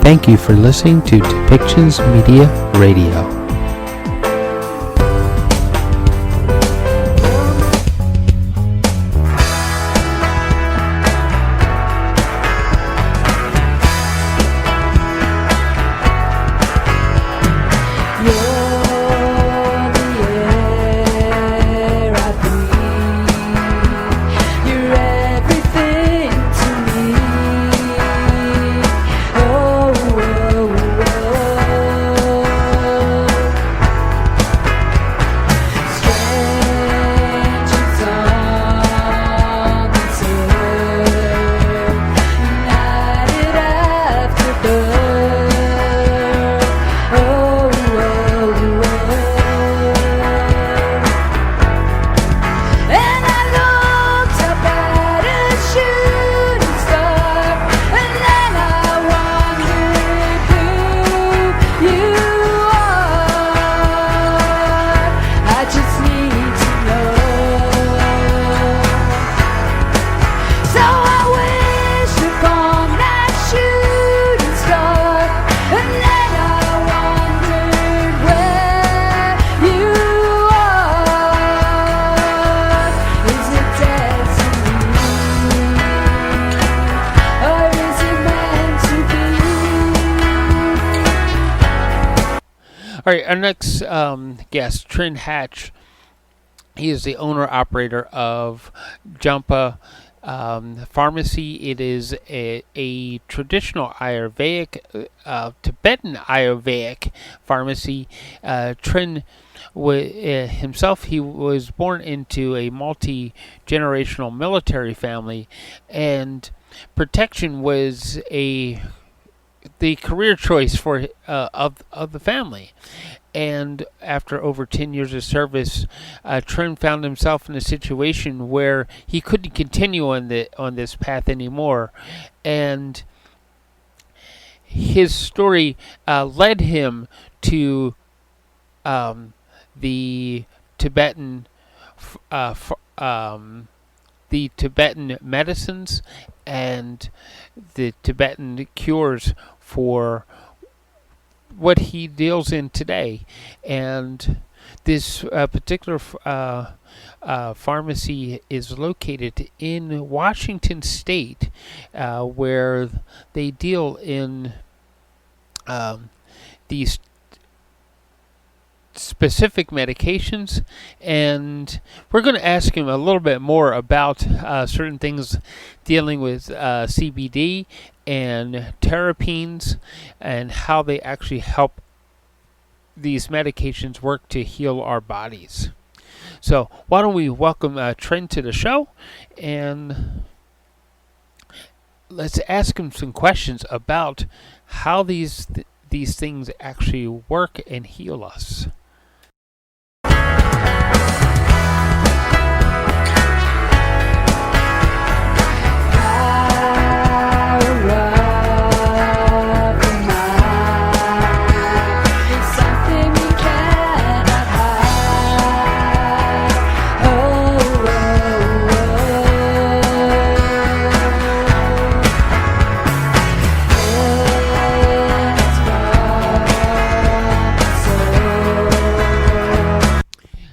Thank you for listening to Depictions Media Radio. All right, our next guest, Trinn Hatch. He is the owner-operator of Jampha Pharmacy. It is a traditional Ayurvedic, Tibetan Ayurvedic pharmacy. Trinn himself, he was born into a multi-generational military family, and protection was the career choice for of the family. And after over 10 years of service, Trinn found himself in a situation where he couldn't continue on this path anymore, and his story led him to the Tibetan the Tibetan medicines and the Tibetan cures for what he deals in today. And this particular pharmacy is located in Washington State, where they deal in these specific medications, and we're going to ask him a little bit more about certain things dealing with CBD and terpenes and how they actually help these medications work to heal our bodies. So why don't we welcome Trinn to the show, and let's ask him some questions about how these things actually work and heal us.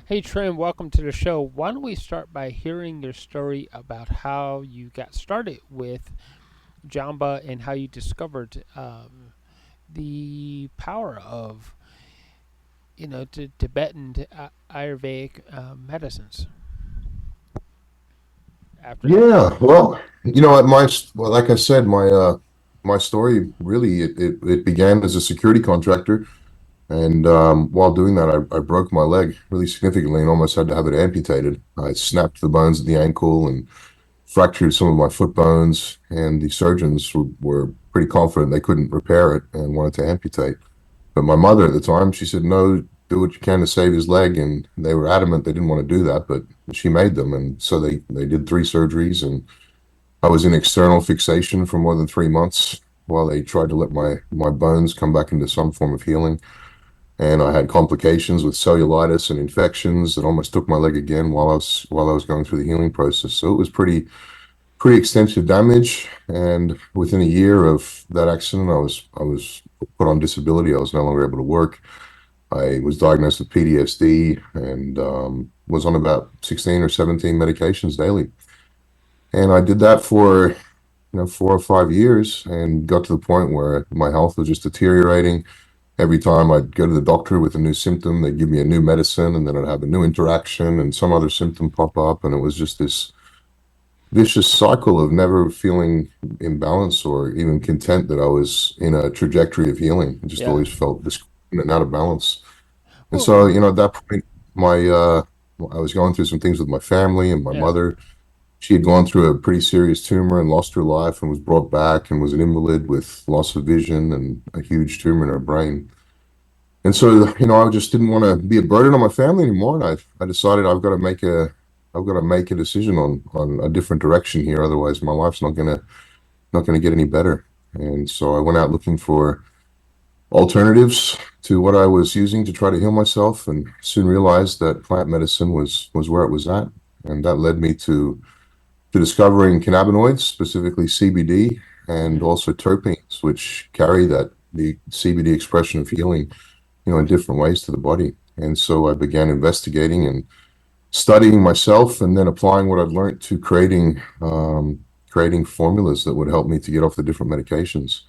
Hey Trinn, welcome to the show. Why don't we start by hearing your story about how you got started with Jampha and how you discovered the power of, Tibetan Ayurvedic medicines. Yeah, well, like I said, my story really it began as a security contractor. And while doing that, I broke my leg really significantly and almost had to have it amputated. I snapped the bones of the ankle and fractured some of my foot bones, and the surgeons were pretty confident they couldn't repair it and wanted to amputate. But my mother at the time, she said, no, do what you can to save his leg. And they were adamant they didn't want to do that, but she made them. And so they did 3 surgeries, and I was in external fixation for more than 3 months while they tried to let my bones come back into some form of healing. And I had complications with cellulitis and infections that almost took my leg again while I was going through the healing process. So it was pretty pretty extensive damage. And within a year of that accident, I was put on disability. I was no longer able to work. I was diagnosed with PTSD and was on about 16 or 17 medications daily. And I did that for 4 or 5 years and got to the point where my health was just deteriorating. Every time I'd go to the doctor with a new symptom, they'd give me a new medicine, and then I'd have a new interaction and some other symptom pop up. And it was just this vicious cycle of never feeling imbalanced or even content that I was in a trajectory of healing. I just Yeah. always felt discordant and out of balance. And Well, so, at that point, my I was going through some things with my family and my yeah. mother. She had gone through a pretty serious tumor and lost her life and was brought back and was an invalid with loss of vision and a huge tumor in her brain. And so, I just didn't want to be a burden on my family anymore. And I decided I've got to make a decision on a different direction here. Otherwise, my life's not gonna get any better. And so I went out looking for alternatives to what I was using to try to heal myself, and soon realized that plant medicine was where it was at. And that led me to discovering cannabinoids, specifically CBD, and Hmm. also terpenes, which carry the CBD expression of healing, in different ways to the body. And so I began investigating and studying myself, and then applying what I've learned to creating formulas that would help me to get off the different medications.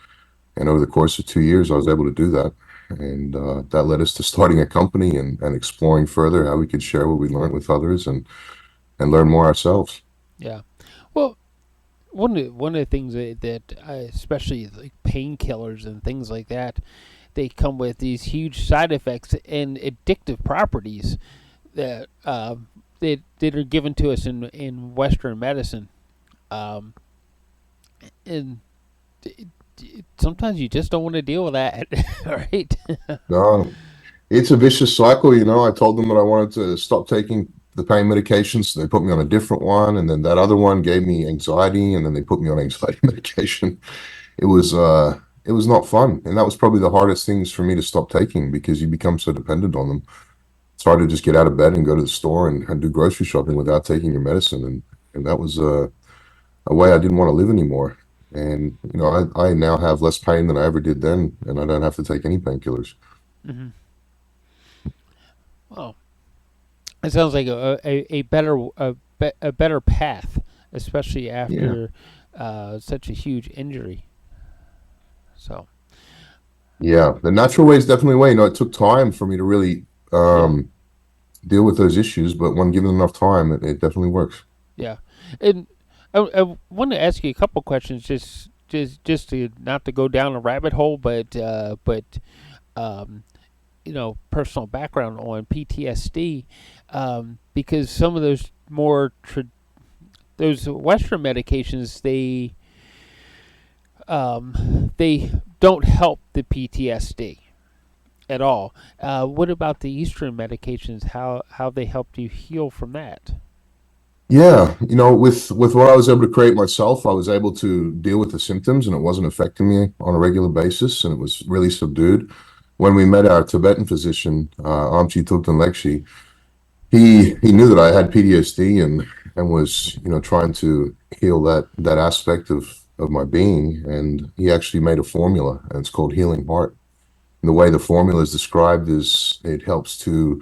And over the course of 2 years, I was able to do that. And that led us to starting a company and exploring further how we could share what we learned with others and learn more ourselves. Yeah. Well, one of the things that especially like painkillers and things like that, they come with these huge side effects and addictive properties that that are given to us in Western medicine. Um, and sometimes you just don't want to deal with that, right? No, it's a vicious cycle. I told them that I wanted to stop taking the pain medications. So they put me on a different one. And then that other one gave me anxiety. And then they put me on anxiety medication. It was not fun. And that was probably the hardest things for me to stop taking, because you become so dependent on them. It's hard to just get out of bed and go to the store and do grocery shopping without taking your medicine. And that was a way I didn't want to live anymore. And, I now have less pain than I ever did then. And I don't have to take any painkillers. Hmm. Well, it sounds like a better a better path, especially Yeah. after such a huge injury. So Yeah, the natural way is definitely a way. It took time for me to really yeah, deal with those issues, but when given enough time, it definitely works. yeah, and I want to ask you a couple questions, just to not to go down a rabbit hole, but um, personal background on PTSD, because some of those those Western medications they don't help the PTSD at all. What about the Eastern medications? How they helped you heal from that? Yeah, with what I was able to create myself, I was able to deal with the symptoms, and it wasn't affecting me on a regular basis, and it was really subdued. When we met our Tibetan physician, Amchi Tugten Lekshi, he knew that I had PTSD and was trying to heal that aspect of my being, and he actually made a formula, and it's called Healing Heart. And the way the formula is described is it helps to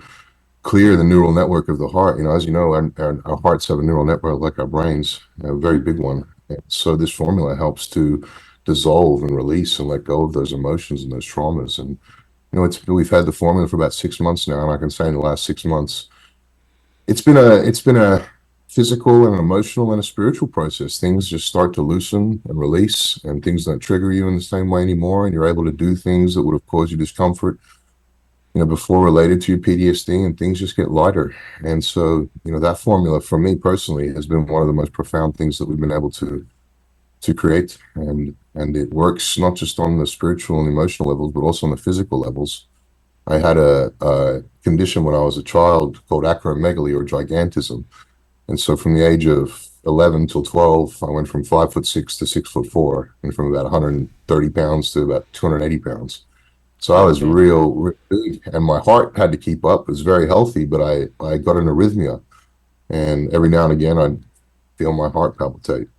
clear the neural network of the heart. As you know, our hearts have a neural network like our brains, a very big one. And so this formula helps to dissolve and release and let go of those emotions and those traumas. And we've had the formula for about 6 months now, and I can say in the last 6 months, it's been a physical and an emotional and a spiritual process. Things just start to loosen and release, and things don't trigger you in the same way anymore, and you're able to do things that would have caused you discomfort before, related to your PTSD, and things just get lighter. And so, that formula for me personally has been one of the most profound things that we've been able to create. And it works not just on the spiritual and emotional levels, but also on the physical levels. I had a condition when I was a child called acromegaly, or gigantism. And so from the age of 11 till 12, I went from 5'6" to 6'4", and from about 130 pounds to about 280 pounds. So I was Okay. real big, and my heart had to keep up. It was very healthy, but I got an arrhythmia, and every now and again I'd feel my heart palpitate.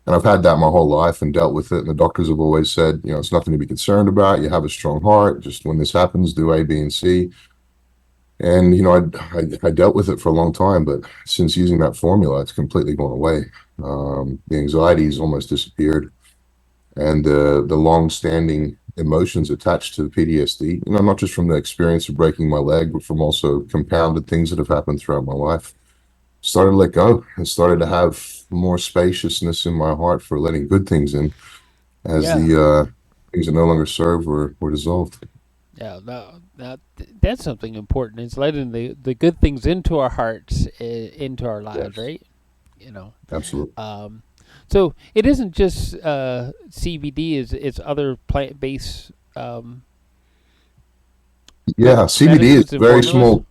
And I've had that my whole life and dealt with it. And the doctors have always said, it's nothing to be concerned about. You have a strong heart. Just when this happens, do A, B, and C. And I dealt with it for a long time, but since using that formula, it's completely gone away. The anxiety's almost disappeared, and the long-standing emotions attached to the PTSD. Not just from the experience of breaking my leg, but from also compounded things that have happened throughout my life. Started to let go and started to have more spaciousness in my heart for letting good things in, as Yeah. the things that no longer serve were dissolved. Yeah, no, that's something important. It's letting the good things into our hearts, into our lives, Yes, right? You know, absolutely. um, so it isn't just CBD; it's other plant-based Yeah, CBD is medicines and very formulas. small.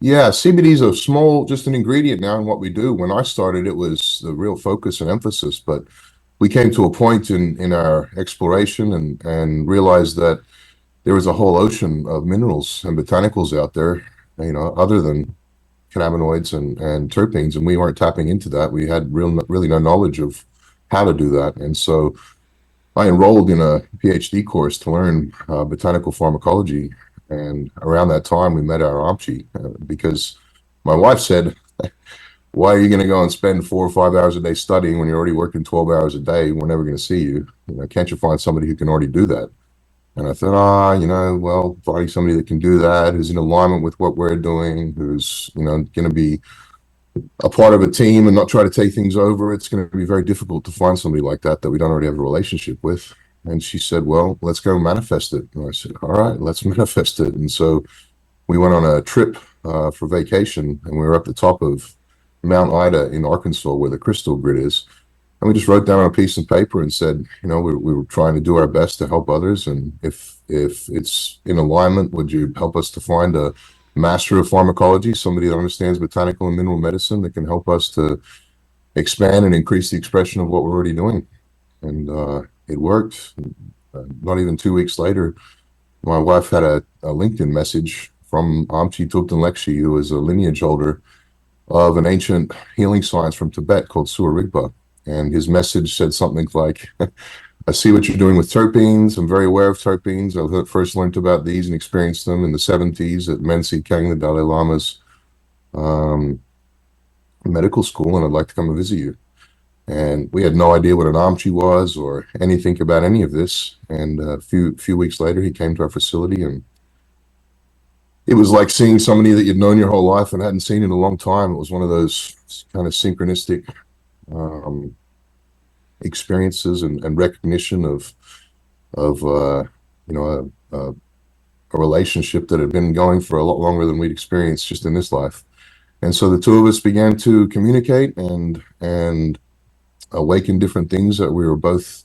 Yeah, CBD is a small, just an ingredient now in what we do. When I started, it was the real focus and emphasis, but we came to a point in our exploration and realized that there was a whole ocean of minerals and botanicals out there, other than cannabinoids and terpenes, and we weren't tapping into that. We had really no knowledge of how to do that, and so I enrolled in a PhD course to learn botanical pharmacology. And around that time, we met our Amchi because my wife said, "Why are you going to go and spend 4 or 5 hours a day studying when you're already working 12 hours a day? We're never going to see you. Can't you find somebody who can already do that?" And I thought, well, finding somebody that can do that, who's in alignment with what we're doing, who's, going to be a part of a team and not try to take things over, it's going to be very difficult to find somebody like that we don't already have a relationship with. And she said, well, let's go manifest it. And I said, all right, let's manifest it. And so we went on a trip for vacation, and we were up the top of Mount Ida in Arkansas, where the crystal grid is. And we just wrote down on a piece of paper and said, we were trying to do our best to help others. And if it's in alignment, would you help us to find a master of pharmacology, somebody that understands botanical and mineral medicine that can help us to expand and increase the expression of what we're already doing? And it worked. Not even 2 weeks later, my wife had a LinkedIn message from Amchi Tupten Lekshi, who is a lineage holder of an ancient healing science from Tibet called Sur Rigpa. And his message said something like, I see what you're doing with terpenes. I'm very aware of terpenes. I first learned about these and experienced them in the 70s at Mensi Kang, the Dalai Lama's um, medical school, and I'd like to come and visit you. And we had no idea what an Amchi was or anything about any of this. And a few weeks later, he came to our facility, and it was like seeing somebody that you'd known your whole life and hadn't seen in a long time. It was one of those kind of synchronistic um, experiences and recognition of a relationship that had been going for a lot longer than we'd experienced just in this life. And so the two of us began to communicate and awaken different things that we were both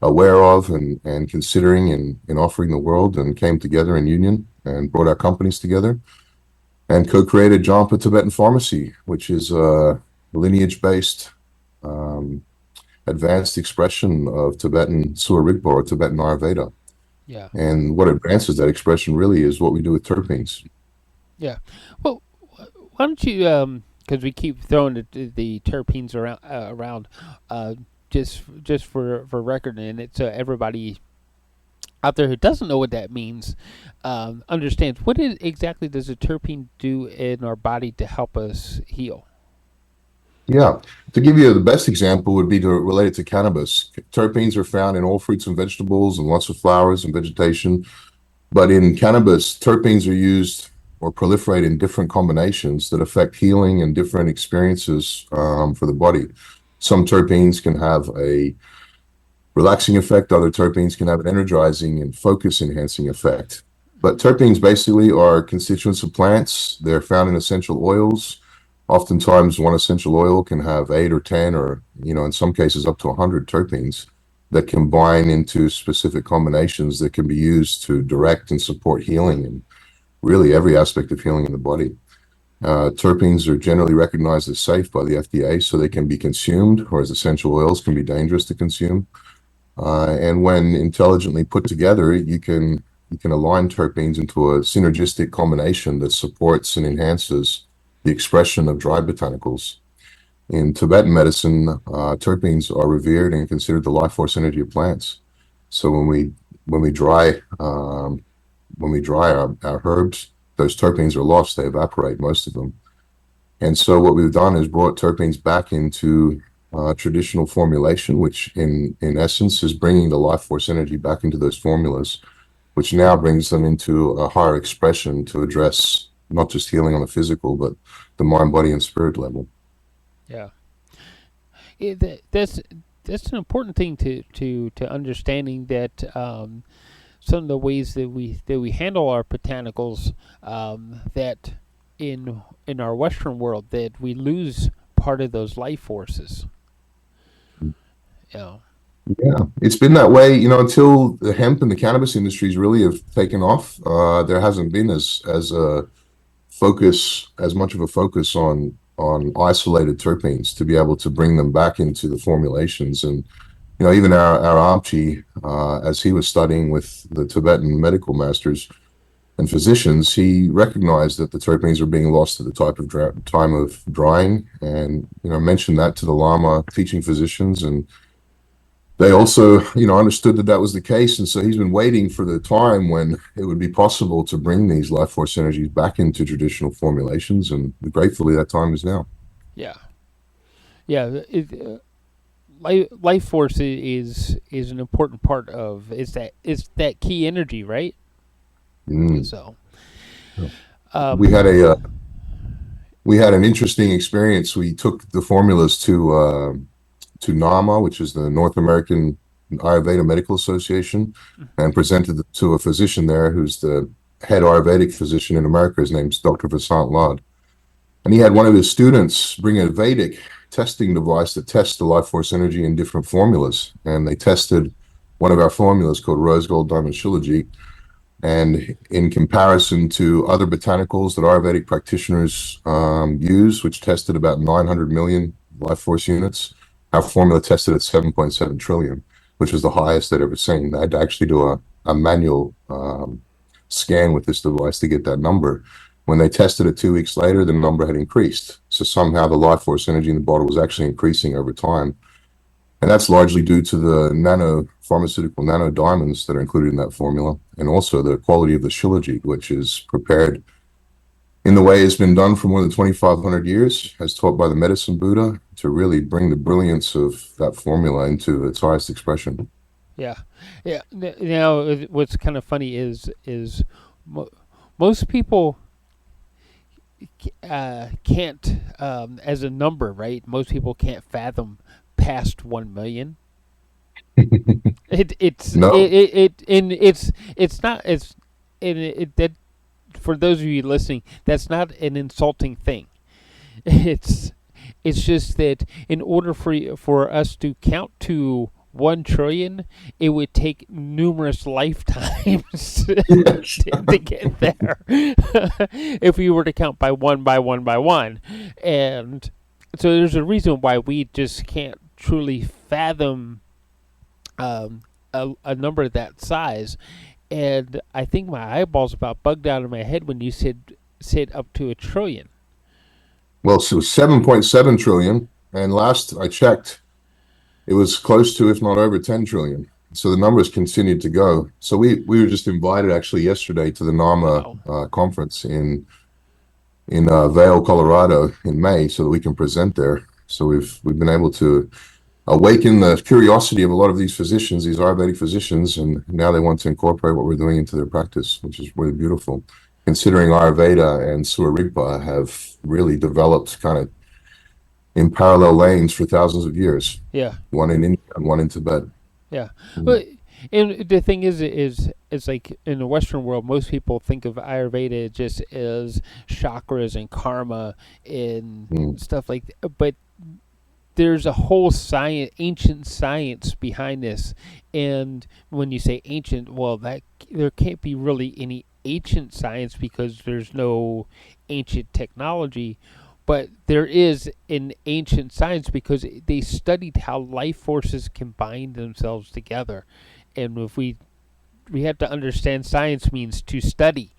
aware of and considering and offering the world, and came together in union and brought our companies together and co-created Jampha Tibetan Pharmacy, which is a lineage-based um, advanced expression of Tibetan Sur Rigpa or Tibetan Ayurveda. Yeah, And what advances that expression really is what we do with terpenes. yeah. Well, why don't you? Because we keep throwing the terpenes around, uh, just for record, and it's everybody out there who doesn't know what that means understands. Exactly does a terpene do in our body to help us heal? Yeah. To give you the best example would be to relate it to cannabis. Terpenes are found in all fruits and vegetables and lots of flowers and vegetation. But in cannabis, terpenes are used or proliferate in different combinations that affect healing and different experiences for the body. Some terpenes can have a relaxing effect, other terpenes can have an energizing and focus enhancing effect. But terpenes basically are constituents of plants. They're found in essential oils. Oftentimes, one essential oil can have 8 or 10, or in some cases, up to 100 terpenes that combine into specific combinations that can be used to direct and support healing and really every aspect of healing in the body. Terpenes are generally recognized as safe by the FDA, so they can be consumed, whereas essential oils can be dangerous to consume. And when intelligently put together, you can align terpenes into a synergistic combination that supports and enhances the expression of dry botanicals. in Tibetan medicine, terpenes are revered and considered the life force energy of plants. So when we dry our herbs, those terpenes are lost. They evaporate, most of them. And so what we've done is brought terpenes back into traditional formulation, which in essence is bringing the life force energy back into those formulas, which now brings them into a higher expression to address not just healing on the physical, but the mind, body, and spirit level. Yeah. That's an important thing to understanding that some of the ways that we handle our botanicals, that in our Western world, that we lose part of those life forces. Yeah. Yeah, it's been that way, until the hemp and the cannabis industries really have taken off. There hasn't been as much of a focus on isolated terpenes to be able to bring them back into the formulations. And even our Amchi, as he was studying with the Tibetan medical masters and physicians, he recognized that the terpenes were being lost at the type of time of drying, and mentioned that to the Lama teaching physicians, and they also, understood that that was the case. And so he's been waiting for the time when it would be possible to bring these life force energies back into traditional formulations. And gratefully, that time is now. Yeah. Yeah. Life force is an important part of it's that key energy, right? Mm. So, We had um, a we had an interesting experience. We took the formulas to NAMA, which is the North American Ayurveda Medical Association, and presented it to a physician there who's the head Ayurvedic physician in America. His name's Dr. Vasant Lad. And he had one of his students bring a Vedic testing device that tests the life force energy in different formulas. And they tested one of our formulas called Rose Gold Diamond Shilajit. And in comparison to other botanicals that Ayurvedic practitioners use, which tested about 900 million life force units, our formula tested at 7.7 trillion, which was the highest they'd ever seen. They had to actually do a manual scan with this device to get that number. When they tested it 2 weeks later, the number had increased. So somehow the life force energy in the bottle was actually increasing over time. And that's largely due to the pharmaceutical nano diamonds that are included in that formula, and also the quality of the shilajit, which is prepared in the way it's been done for more than 2,500 years, as taught by the medicine Buddha, to really bring the brilliance of that formula into its highest expression. yeah, yeah. Now, what's kind of funny is most people can't, as a number, right? Most people can't fathom past 1 million. It it's it, No. it, it and it's not it's and it that for those of you listening, that's not an insulting thing. It's it's just that in order for us to count to 1 trillion, it would take numerous lifetimes Yes. to get there. If we were to count by one by one by one, and so there's a reason why we just can't truly fathom a number that size. And I think my eyeballs about bugged out of my head when you said up to 1 trillion. Well, so 7.7 trillion. And last I checked, it was close to, if not over 10 trillion. So the numbers continued to go. So we were just invited actually yesterday to the NAMA Wow. conference in Vail, Colorado in May, so that we can present there. So we've been able to awaken the curiosity of a lot of these physicians, these Ayurvedic physicians, and now they want to incorporate what we're doing into their practice, which is really beautiful. Considering Ayurveda and Surya have really developed kind of in parallel lanes for thousands of years, Yeah. one in India and one in Tibet. Yeah. Mm. But and the thing is like in the Western world, most people think of Ayurveda just as chakras and karma and Mm. stuff like that. But there's a whole science, ancient science behind this. And when you say ancient, well, that there can't be really any ancient science because there's no ancient technology. But there is an ancient science because they studied how life forces combine themselves together. And if we have to understand science means to study,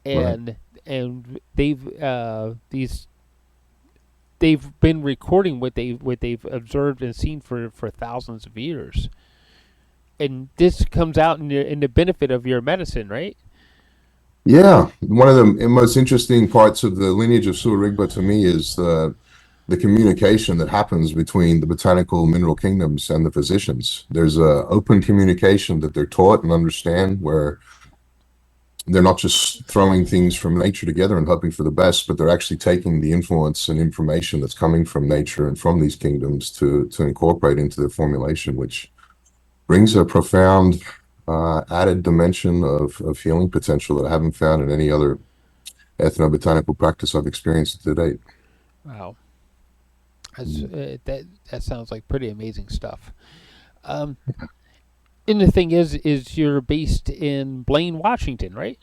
Right. and they've these they've been recording what they've observed and seen for thousands of years, and this comes out in the benefit of your medicine, right? Yeah, one of the most interesting parts of the lineage of Suarigba to me is the communication that happens between the botanical mineral kingdoms and the physicians. There's a open communication that they're taught and understand, where they're not just throwing things from nature together and hoping for the best, but they're actually taking the influence and information that's coming from nature and from these kingdoms to incorporate into their formulation, which brings a profound added dimension of healing potential that I haven't found in any other ethnobotanical practice I've experienced to date. Wow, that sounds like pretty amazing stuff. Um, and the thing is you're based in Blaine, Washington, right?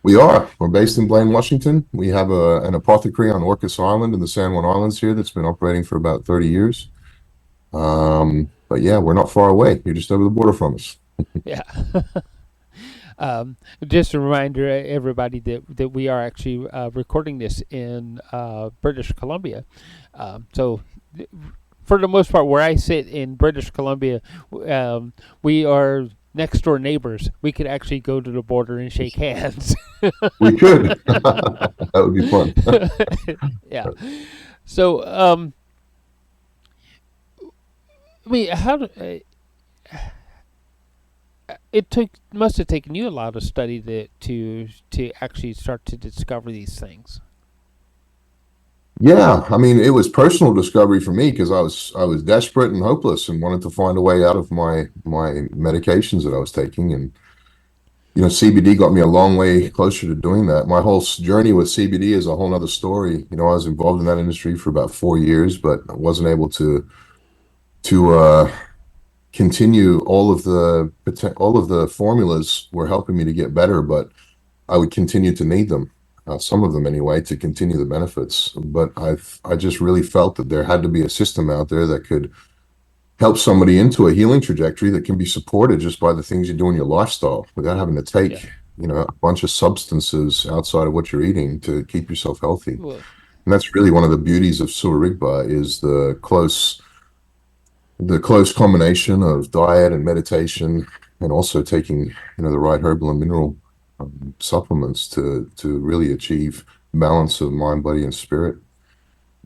We are. We're based in Blaine, Washington. We have an apothecary on Orcas Island in the San Juan Islands here that's been operating for about 30 years. But yeah, we're not far away. You're just over the border from us. Yeah. Just a reminder, everybody, that we are actually recording this in British Columbia. So, for the most part, where I sit in British Columbia, we are next door neighbors. We could actually go to the border and shake hands. We could. That would be fun. Yeah. So, I mean, it must have taken you a lot of study to actually start to discover these things. Yeah, I mean, it was personal discovery for me because I was desperate and hopeless and wanted to find a way out of my medications that I was taking. And CBD got me a long way closer to doing that. My whole journey with CBD is a whole other story. I was involved in that industry for about 4 years, but I wasn't able to continue. All of the formulas were helping me to get better, but I would continue to need them, some of them anyway, to continue the benefits. But I just really felt that there had to be a system out there that could help somebody into a healing trajectory that can be supported just by the things you do in your lifestyle without having to Yeah. take, a bunch of substances outside of what you're eating to keep yourself healthy. Well, And that's really one of the beauties of Suarigba is the close combination of diet and meditation, and also taking the right herbal and mineral supplements to really achieve balance of mind, body, and spirit.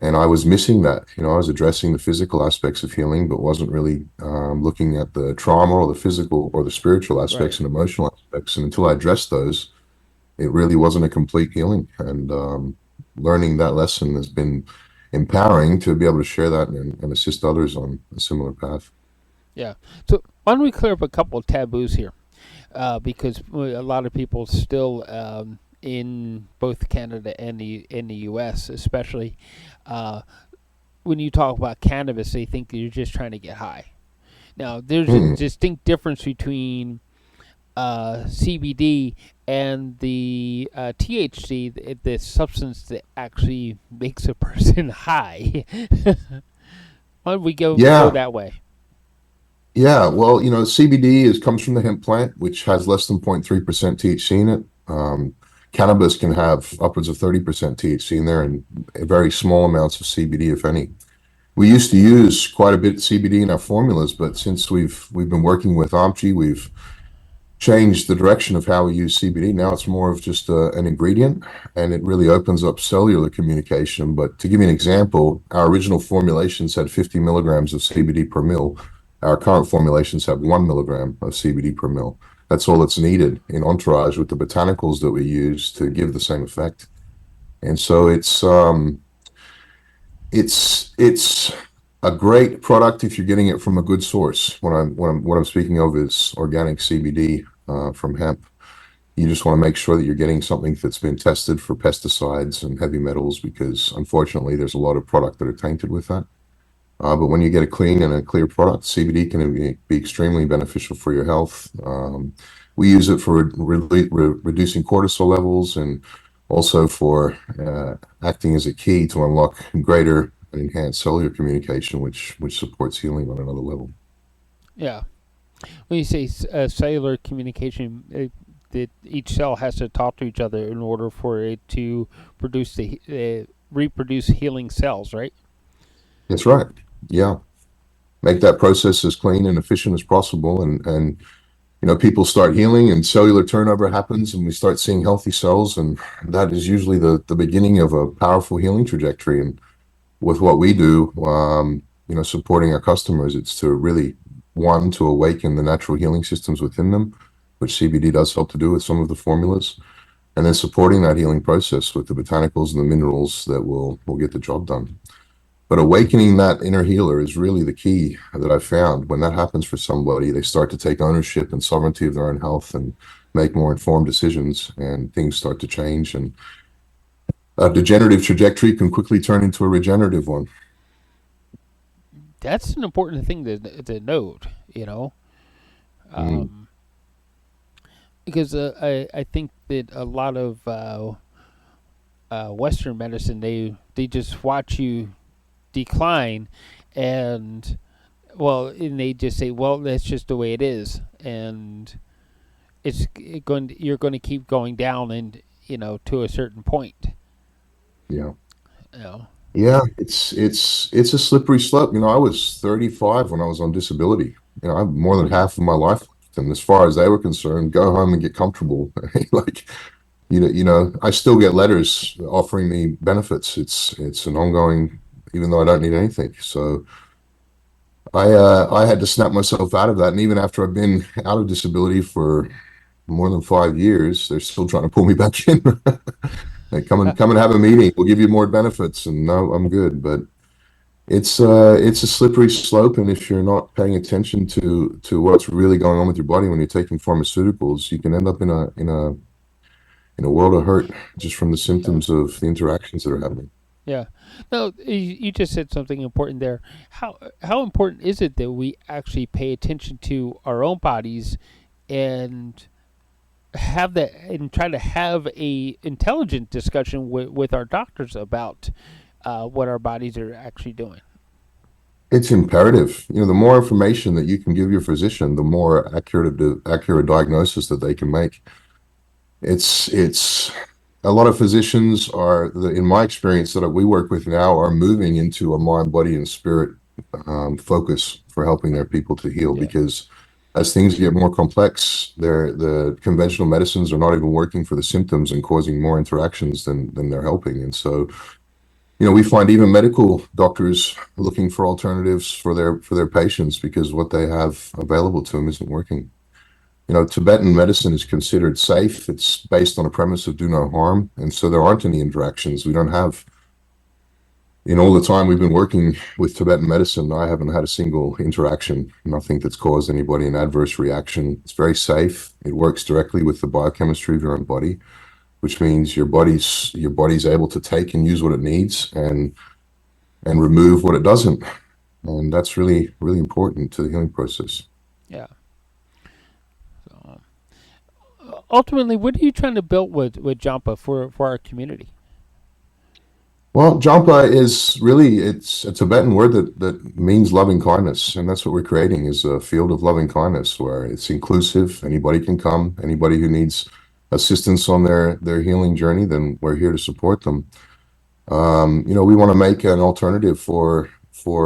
And I was missing that. I was addressing the physical aspects of healing, but wasn't really looking at the trauma or the physical or the spiritual aspects right. and emotional aspects. And until I addressed those, it really wasn't a complete healing. And learning that lesson has been empowering to be able to share that and assist others on a similar path. Yeah. So why don't we clear up a couple of taboos here? Because a lot of people still, in both Canada and the U.S. especially, when you talk about cannabis, they think that you're just trying to get high. Now, there's a Hmm. distinct difference between CBD and the THC, the substance that actually makes a person high. Why don't we go Yeah, that way? yeah. Well, CBD comes from the hemp plant, which has less than 0.3% THC in it. Cannabis can have upwards of 30% THC in there, and very small amounts of CBD, if any. We used to use quite a bit of CBD in our formulas, but since we've been working with OMG, we've changed the direction of how we use CBD. Now it's more of just an ingredient, and it really opens up cellular communication. But to give you an example, our original formulations had 50 milligrams of CBD per mil. Our current formulations have 1 milligram of CBD per mil. That's all that's needed in entourage with the botanicals that we use to give the same effect. And so it's a great product if you're getting it from a good source. What I'm speaking of is organic CBD from hemp. You just want to make sure that you're getting something that's been tested for pesticides and heavy metals, because unfortunately there's a lot of product that are tainted with that. But when you get a clean and a clear product, CBD can be extremely beneficial for your health. We use it for reducing cortisol levels, and also for acting as a key to unlock greater and enhanced cellular communication, which supports healing on another level. Yeah. When you say cellular communication, that each cell has to talk to each other in order for it to produce reproduce healing cells, right? That's right. Yeah. Make that process as clean and efficient as possible. And people start healing and cellular turnover happens and we start seeing healthy cells. And that is usually the beginning of a powerful healing trajectory. And with what we do, supporting our customers, it's to really, one, to awaken the natural healing systems within them, which CBD does help to do with some of the formulas, and then supporting that healing process with the botanicals and the minerals that will get the job done. But awakening that inner healer is really the key that I've found. When that happens for somebody, they start to take ownership and sovereignty of their own health and make more informed decisions, and things start to change. And a degenerative trajectory can quickly turn into a regenerative one. That's an important thing to note, you know, Mm, um, because I think that a lot of Western medicine they just watch you decline, and and they just say, well, that's just the way it is, and you're going to keep going down, and to a certain point, yeah. you know. Yeah, it's a slippery slope. I was 35 when I was on disability. I have more than half of my life left, and as far as they were concerned, go home and get comfortable. Like, I still get letters offering me benefits. It's an ongoing, even though I don't need anything. So I had to snap myself out of that. And even after I've been out of disability for more than 5 years, they're still trying to pull me back in. Like, come and have a meeting. We'll give you more benefits. And no, I'm good. But it's a slippery slope, and if you're not paying attention to what's really going on with your body when you're taking pharmaceuticals, you can end up in a world of hurt just from the Yeah. symptoms of the interactions that are happening. Yeah. No, you just said something important there. How important is it that we actually pay attention to our own bodies and have that and try to have a intelligent discussion with our doctors about what our bodies are actually doing. It's imperative. The more information that you can give your physician, the more accurate diagnosis that they can make. It's a lot of physicians in my experience that we work with now, are moving into a mind, body, and spirit focus for helping their people to heal, Yeah. because as things get more complex, the conventional medicines are not even working for the symptoms and causing more interactions than they're helping. And so, we find even medical doctors looking for alternatives for their patients because what they have available to them isn't working. Tibetan medicine is considered safe. It's based on a premise of do no harm. And so there aren't any interactions. We don't have, in all the time we've been working with Tibetan medicine, I haven't had a single interaction, nothing that's caused anybody an adverse reaction. It's very safe. It works directly with the biochemistry of your own body, which means your body's able to take and use what it needs and remove what it doesn't. And that's really, really important to the healing process. Yeah. So, ultimately, what are you trying to build with Jampa for our community? Well, Jampha is really, it's a Tibetan word that means loving kindness. And that's what we're creating, is a field of loving kindness where it's inclusive. Anybody can come. Anybody who needs assistance on their healing journey, then we're here to support them. We want to make an alternative for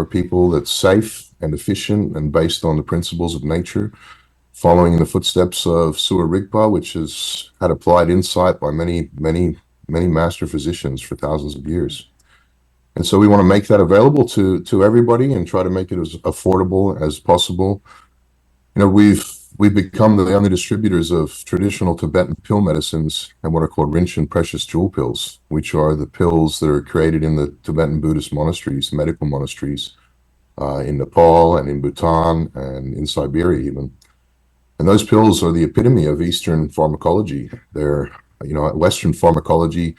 people that's safe and efficient and based on the principles of nature, following in the footsteps of Suwa Rigpa, which has had applied insight by many, many, many master physicians for thousands of years. And so we want to make that available to everybody and try to make it as affordable as possible. We've become the only distributors of traditional Tibetan pill medicines and what are called Rinchen precious jewel pills, which are the pills that are created in the Tibetan Buddhist monasteries, medical monasteries, in Nepal and in Bhutan and in Siberia even. And those pills are the epitome of Eastern pharmacology. They're, Western pharmacology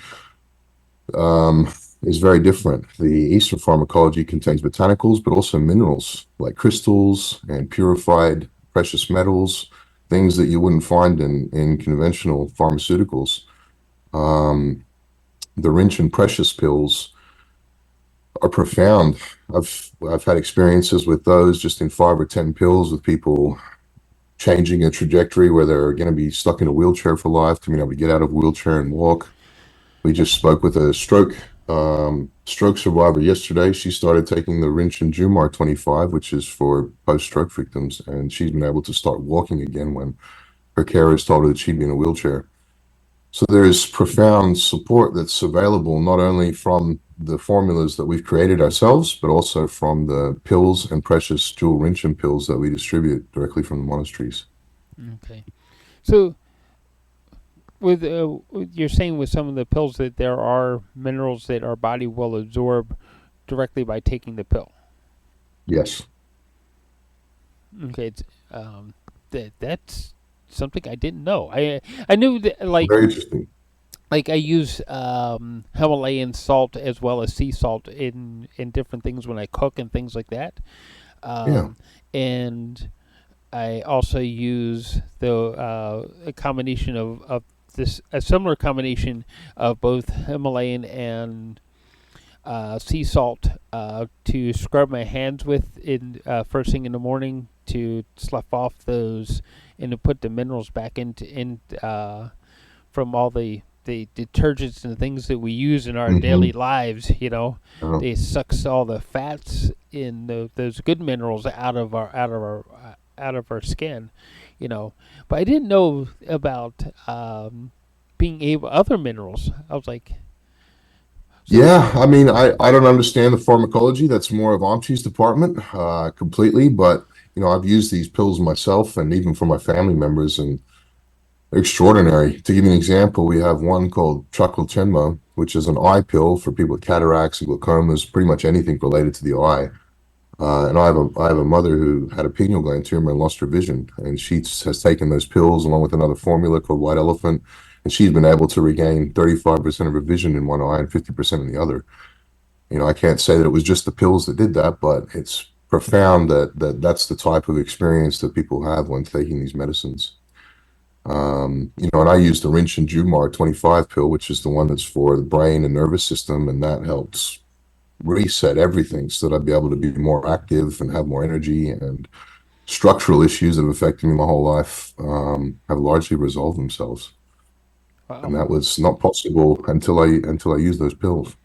um, is very different. The Eastern pharmacology contains botanicals, but also minerals like crystals and purified precious metals, things that you wouldn't find in conventional pharmaceuticals. Um, the rich and precious pills are profound. I've had experiences with those just in 5 or 10 pills, with people changing a trajectory where they're going to be stuck in a wheelchair for life to being able to get out of a wheelchair and walk. We just spoke with a stroke stroke survivor yesterday. She started taking the Rinch and Jumar 25, which is for post-stroke victims, and she's been able to start walking again when her carers told her that she'd be in a wheelchair. So there's profound support that's available not only from the formulas that we've created ourselves, but also from the pills and precious jewel rinchen pills that we distribute directly from the monasteries. Okay. So you're saying with some of the pills that there are minerals that our body will absorb directly by taking the pill. Yes, Okay, that's something I didn't know. I knew that very interesting. like I use Himalayan salt as well as sea salt in different things when I cook and things like that. Yeah. And I also use a combination of this a similar combination of both Himalayan and sea salt to scrub my hands with in first thing in the morning to slough off those and to put the minerals back in from all the detergents and things that we use in our daily Hmm. lives. Uh, They sucks all the fats in those good minerals out of our skin. But I didn't know about being able other minerals. I was like, so that. yeah, I mean, I don't understand the pharmacology. That's more of Amchi's department, completely. But I've used these pills myself, and even for my family members, and they're extraordinary. To give you an example, we have one called Chakral, which is an eye pill for people with cataracts and glaucomas, pretty much anything related to the eye. And I have a mother who had a pineal gland tumor and lost her vision, and she has taken those pills along with another formula called White Elephant, and she's been able to regain 35% of her vision in one eye and 50% in the other. I can't say that it was just the pills that did that, but it's profound that's the type of experience that people have when taking these medicines. And I use the Rinch and Jumar 25 pill, which is the one that's for the brain and nervous system, and that helps reset everything so that I'd be able to be more active and have more energy, and structural issues that have affected me my whole life have largely resolved themselves. And Wow. that was not possible until I used those pills.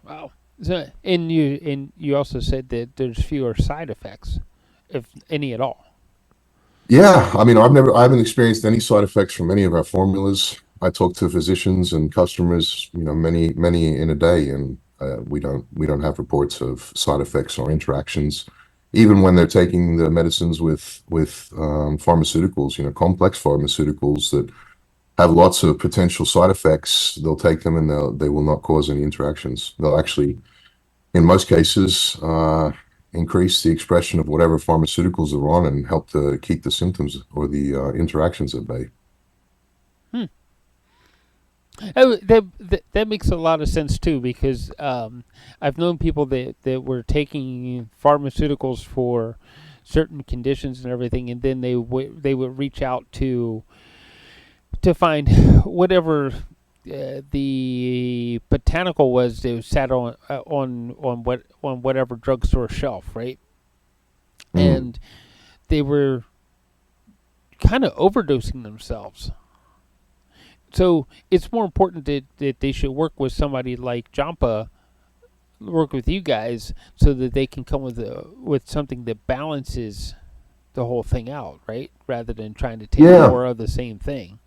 Wow. So, and you also said that there's fewer side effects, if any at all. Yeah, I mean, I haven't experienced any side effects from any of our formulas. I talk to physicians and customers, many in a day, and we don't have reports of side effects or interactions, even when they're taking the medicines with pharmaceuticals, complex pharmaceuticals that have lots of potential side effects. They'll take them and they will not cause any interactions. They'll actually, in most cases, increase the expression of whatever pharmaceuticals are on and help to keep the symptoms or the interactions at bay. Hmm. That makes a lot of sense too, because I've known people that were taking pharmaceuticals for certain conditions and everything, and then they would reach out to find whatever the botanical was that sat on whatever drugstore shelf, right? Mm. And they were kind of overdosing themselves. So it's more important that they should work with somebody like Jampha, work with you guys, so that they can come with something that balances the whole thing out, right? Rather than trying to take Yeah, more of the same thing.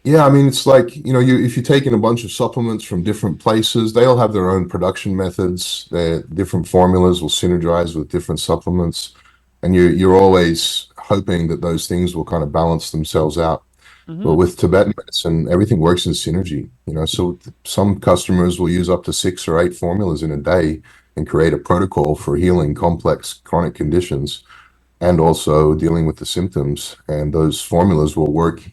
yeah. I mean, it's like if you're taking a bunch of supplements from different places, they all have their own production methods. Different formulas will synergize with different supplements, and you're always hoping that those things will kind of balance themselves out. But Mm-hmm. with Tibetan medicine, everything works in synergy. So some customers will use up to 6 or 8 formulas in a day and create a protocol for healing complex chronic conditions and also dealing with the symptoms. And those formulas will work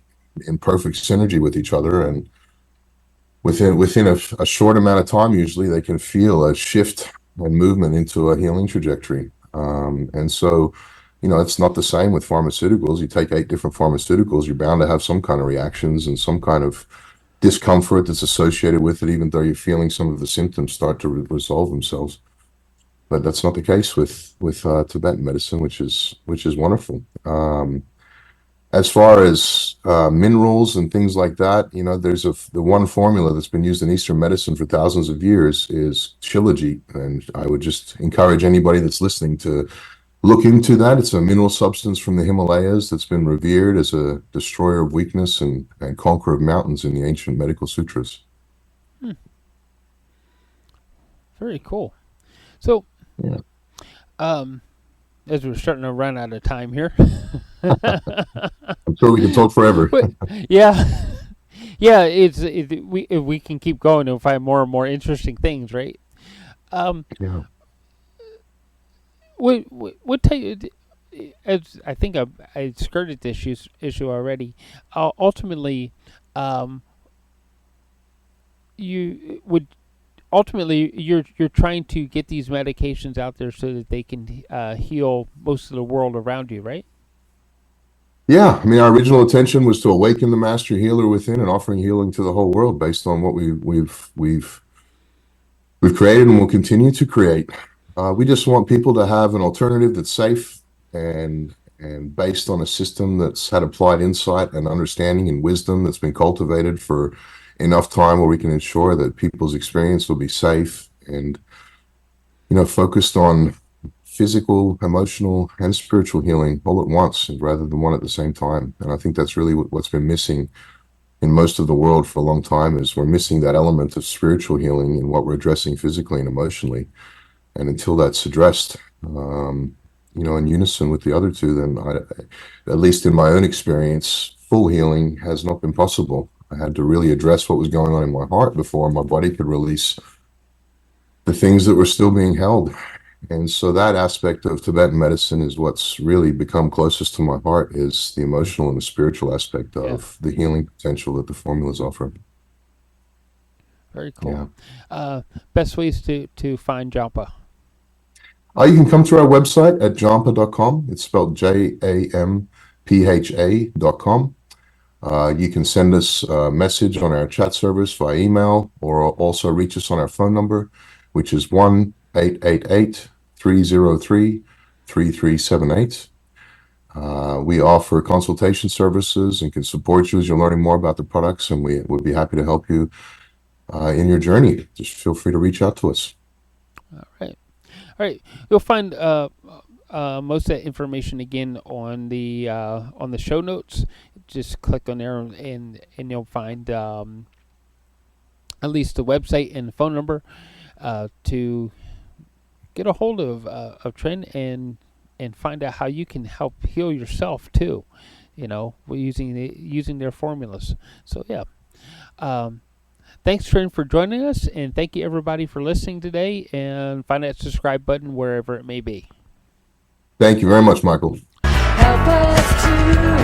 in perfect synergy with each other. And within a short amount of time, usually they can feel a shift and movement into a healing trajectory. And so, it's not the same with pharmaceuticals. You take 8 different pharmaceuticals, you're bound to have some kind of reactions and some kind of discomfort that's associated with it, even though you're feeling some of the symptoms start to resolve themselves. But that's not the case with Tibetan medicine, which is wonderful. as far as minerals and things like that, there's the one formula that's been used in Eastern medicine for thousands of years is Shilajit, and I would just encourage anybody that's listening to look into that. It's a mineral substance from the Himalayas that's been revered as a destroyer of weakness and conqueror of mountains in the ancient medical sutras. Very cool. So, Yeah. As we're starting to run out of time here. I'm sure we can talk forever. Yeah. Yeah, if we can keep going and find more and more interesting things, right? Yeah. What type? As I think I skirted this issue already. Ultimately, you would ultimately you're trying to get these medications out there so that they can heal most of the world around you, right? Yeah, I mean, our original intention was to awaken the master healer within and offering healing to the whole world based on what we've created and will continue to create. We just want people to have an alternative that's safe and based on a system that's had applied insight and understanding and wisdom that's been cultivated for enough time where we can ensure that people's experience will be safe and focused on physical, emotional, and spiritual healing all at once rather than one at the same time. And I think that's really what's been missing in most of the world for a long time is we're missing that element of spiritual healing in what we're addressing physically and emotionally. And until that's addressed, in unison with the other two, then at least in my own experience, full healing has not been possible. I had to really address what was going on in my heart before my body could release the things that were still being held. And so that aspect of Tibetan medicine is what's really become closest to my heart is the emotional and the spiritual aspect of the healing potential that the formulas offer. Very cool. Yeah. Best ways to find Jampha? You can come to our website at jampha.com. It's spelled JAMPHA.com. You can send us a message on our chat service via email or also reach us on our phone number, which is 1-888-303-3378. We offer consultation services and can support you as you're learning more about the products, and we would be happy to help you in your journey. Just feel free to reach out to us. All right. You'll find most of that information again on the show notes. Just click on there and you'll find at least the website and the phone number to get a hold of Trinn and find out how you can help heal yourself too. Using their formulas. So yeah. Thanks, Trinn, for joining us, and thank you, everybody, for listening today, and find that subscribe button wherever it may be. Thank you very much, Michael. Help us to go.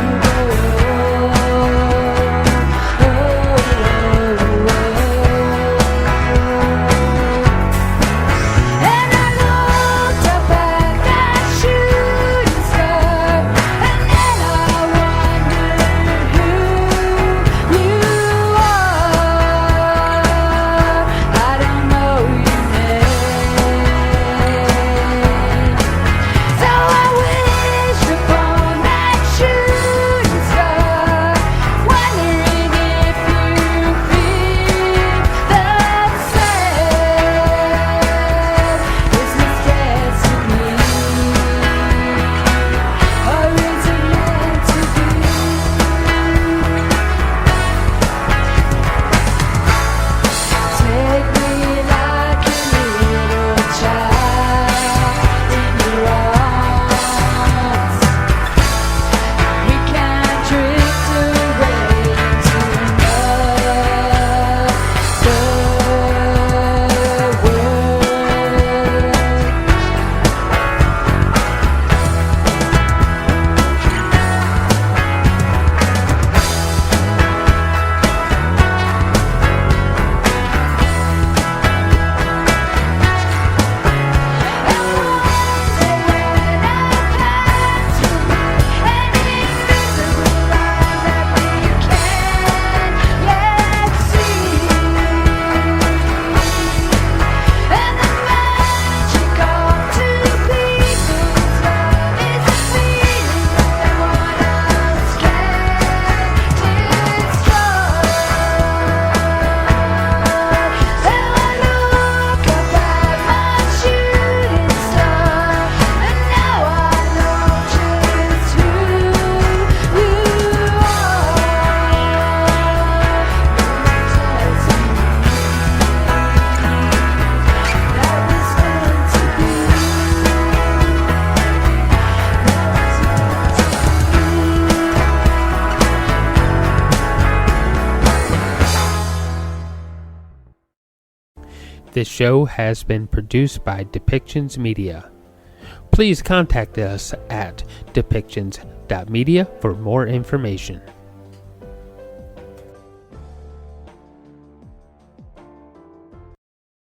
This show has been produced by Depictions Media. Please contact us at depictions.media for more information.